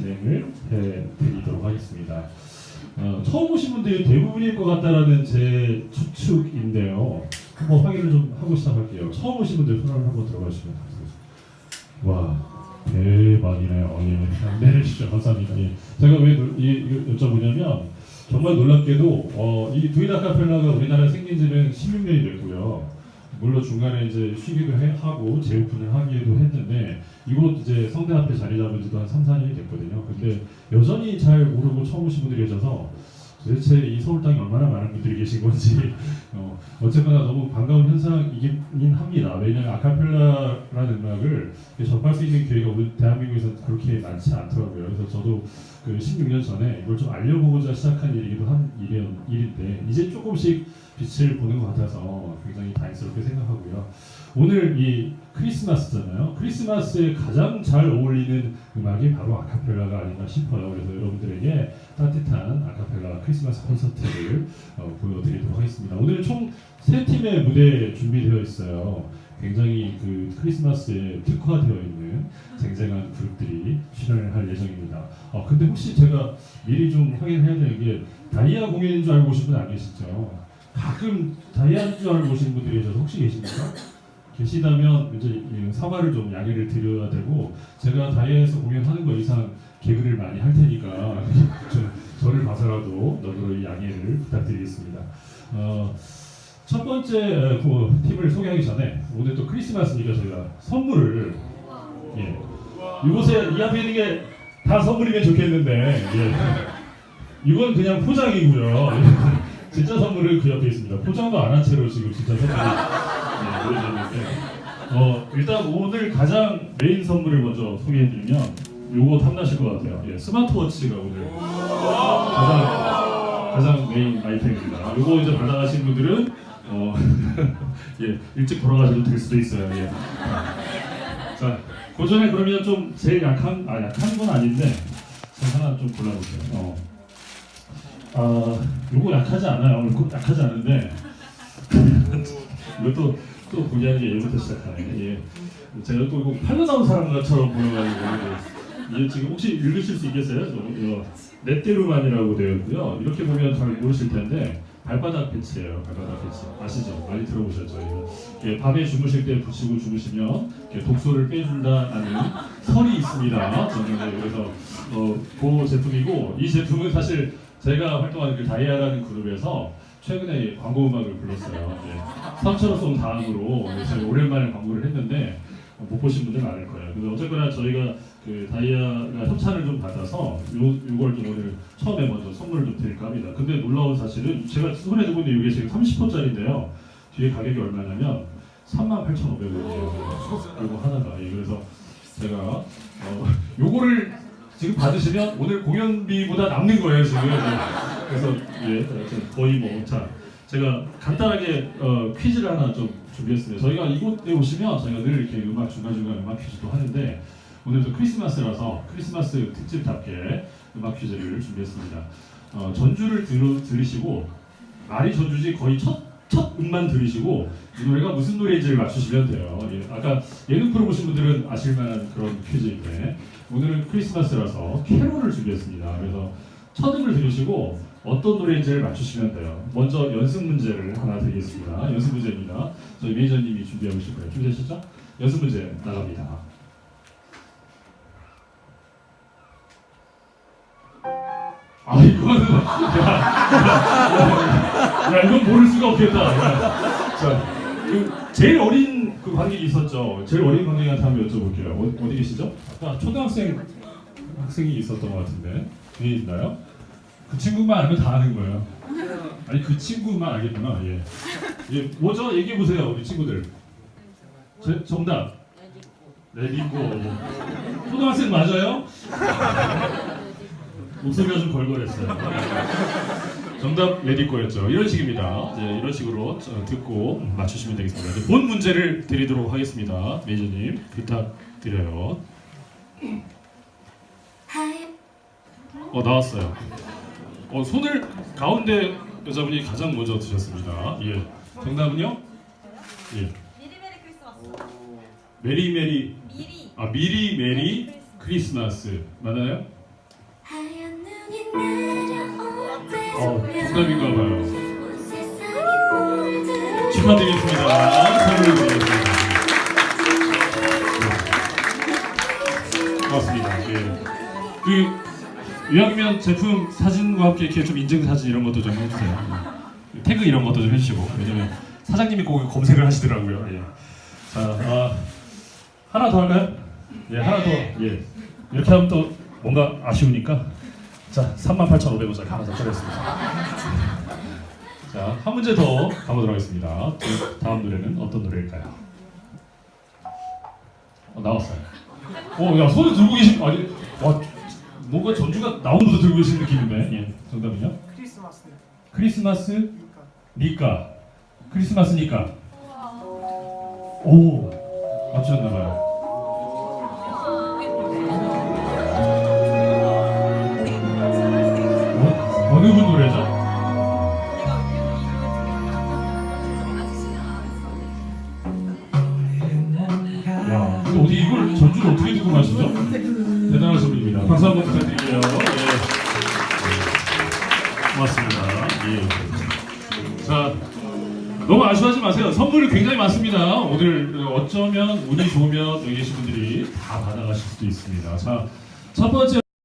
진행을 해드리도록 하겠습니다. 처음 오신 분들이 대부분일 것 같다라는 제 추측인데요. 한번 확인을 좀 하고 시작할게요. 처음 오신 분들 손을 한번 들어가시면 와 대박이네요. 예. 내리시죠. 감사합니다. 예. 제가 왜 이거 여쭤보냐면 정말 놀랍게도 이 두인 아카펠라가 우리나라에 생긴 지는 16년이 됐고요. 물론 중간에 이제 쉬기도 하고 재오픈을 하기도 했는데 이곳 이제 성대 앞에 자리 잡은 지도 한 3, 4년이 됐거든요. 근데 여전히 잘 모르고 처음 오신 분들이 계셔서 도대체 이 서울 땅에 얼마나 많은 분들이 계신 건지 어쨌거나 너무 반가운 현상이긴 합니다. 왜냐하면 아카펠라라는 음악을 접할 수 있는 기회가 우리 대한민국에서 그렇게 많지 않더라고요. 그래서 저도 그 16년 전에 이걸 좀 알려보고자 시작한 일이기도 한 일인데 이제 조금씩 빛을 보는 것 같아서 굉장히 다행스럽게 생각하고요. 오늘 이 크리스마스잖아요. 크리스마스에 가장 잘 어울리는 음악이 바로 아카펠라가 아닌가 싶어요. 그래서 여러분들에게 따뜻한 아카펠라 크리스마스 콘서트를 보여드리도록 하겠습니다. 오늘 총 3팀의 무대 준비되어 있어요. 굉장히 그 크리스마스에 특화되어 있는 쟁쟁한 그룹들이 출연을 할 예정입니다. 근데 혹시 제가 미리 좀 확인해야 되는 게 다이아 공연인 줄 알고 오신 분 안 계시죠? 가끔 다이아인 줄 알고 오시는 분들이 계셔서 혹시 계십니까? 계시다면 이제 사과를 좀 양해를 드려야 되고 제가 다이아에서 공연하는 거 이상 개그를 많이 할 테니까 저를 봐서라도 너그러이 양해를 부탁드리겠습니다. 첫 번째 팀을 소개하기 전에 오늘 또 크리스마스니까 저희가 선물을 이곳에 이 앞에 있는 게 다 선물이면 좋겠는데 이건 그냥 포장이고요. 진짜 선물은 그 옆에 있습니다. 포장도 안 한 채로 지금 진짜 선물이 보여드리는데 일단 오늘 가장 메인 선물을 먼저 소개해드리면 요거 탐나실 것 같아요. 스마트워치가 오늘 가장 메인 아이템입니다. 요거 이제 받아가신 분들은 일찍 돌아가셔도 될 수도 있어요. 자, 그 전에 그러면 좀 제일 약한 건 아닌데 제가 하나 좀 골라볼게요. 요거 약하지 않아요. 약하지 않은데 이것도 또 공개하는 게 예부터 시작하네. 제가 또 이거 팔려 나온 사람처럼 보여가지고 이게 지금 혹시 읽으실 수 있겠어요? 이거 넷데루만이라고 되어 있고요. 이렇게 보면 잘 모르실 텐데 발바닥 패치예요. 발바닥 패치 아시죠? 많이 들어보셨죠? 밤에 주무실 때 붙이고 주무시면 독소를 빼준다는 설이 있습니다. 그래서 그 제품이고 이 제품은 사실 제가 활동하는 그 다이아라는 그룹에서 최근에 광고 음악을 불렀어요. 삼천원송 다음으로 저희 오랜만에 광고를 했는데 못 보신 분들 많을 거예요. 그래서 어쨌거나 저희가 그 다이아가 협찬을 좀 받아서 요걸 좀 오늘 처음에 먼저 선물을 좀 드릴까 합니다. 근데 놀라운 사실은 제가 손에 들고 있는 이게 지금 30호짜리인데요. 뒤에 가격이 얼마냐면 38,500원이에요. 요거 하나가. 그래서 제가 요거를 지금 받으시면 오늘 공연비보다 남는 거예요 지금. 그래서 거의 자 제가 간단하게 퀴즈를 하나 좀 준비했습니다. 저희가 이곳에 오시면 저희가 늘 이렇게 음악 중간중간 음악 퀴즈도 하는데 오늘도 크리스마스라서 크리스마스 특집답게 음악 퀴즈를 준비했습니다. 전주를 들으시고 말이 전주지 거의 첫 음만 들으시고 이 노래가 무슨 노래인지를 맞추시면 돼요. 아까 예능 프로 보신 분들은 아실만한 그런 퀴즈인데 오늘은 크리스마스라서 캐롤을 준비했습니다. 그래서 첫 음을 들으시고 어떤 노래인지를 맞추시면 돼요. 먼저 연습 문제를 하나 드리겠습니다. 연습 문제입니다. 저희 매니저님이 준비하고 계실 거예요. 준비되셨죠? 연습 문제 나갑니다. 이거는 이건 모를 수가 없겠다. 자, 제일 어린 그 관객이 있었죠. 제일 어린 관객한테 한번 여쭤볼게요. 어디 계시죠? 아까 학생이 있었던 것 같은데 뒤에 있나요? 그 친구만 알면 다 아는 거예요. 아니 그 친구만 알겠구나. 뭐죠? 얘기해 보세요, 우리 친구들. 정답. 레디고. 초등학생 맞아요? 목소리가 좀 걸걸했어요. 정답 레디꼬였죠. 이런 식입니다. 이런 식으로 듣고 맞추시면 되겠습니다. 본 문제를 드리도록 하겠습니다. 매니저님 부탁드려요. 나왔어요. 손을 가운데 여자분이 가장 먼저 드셨습니다. 정답은요? 미리메리 크리스마스. 미리 메리 크리스마스 맞나요? 부담인가 봐요. 축하드리겠습니다. 선물 드리겠습니다. 고맙습니다. 예. 그 유학면 제품 사진과 함께 이렇게 좀 인증 사진 이런 것도 좀 해주세요. 태그 이런 것도 좀 해주시고, 왜냐면 사장님이 꼭 검색을 하시더라고요. 예. 자, 하나 더 할까요? 예, 하나 더. 예. 이렇게 하면 또 뭔가 아쉬우니까. 자, 38,500원짜리 하나 더 드리겠습니다. 자, 한 문제 더 가보도록 하겠습니다. 다음 노래는 어떤 노래일까요? 나왔어요. 야, 손을 들고 계신, 아니, 와, 뭔가 전주가 나오면서 들고 계신 느낌인데. 예, 정답은요? 크리스마스. 크리스마스 니까. 크리스마스니까. 오, 맞추셨나봐요. 어느 분 노래죠? 야, 근데 어디 이걸 전주를 어떻게 듣고 가시죠? 대단하신 분입니다. 박수 한번 부탁드릴게요. 예. 고맙습니다. 예. 자, 너무 아쉬워하지 마세요. 선물이 굉장히 많습니다. 오늘 어쩌면 운이 좋으면 여기 계신 분들이 다 받아가실 수도 있습니다. 자, 첫 번째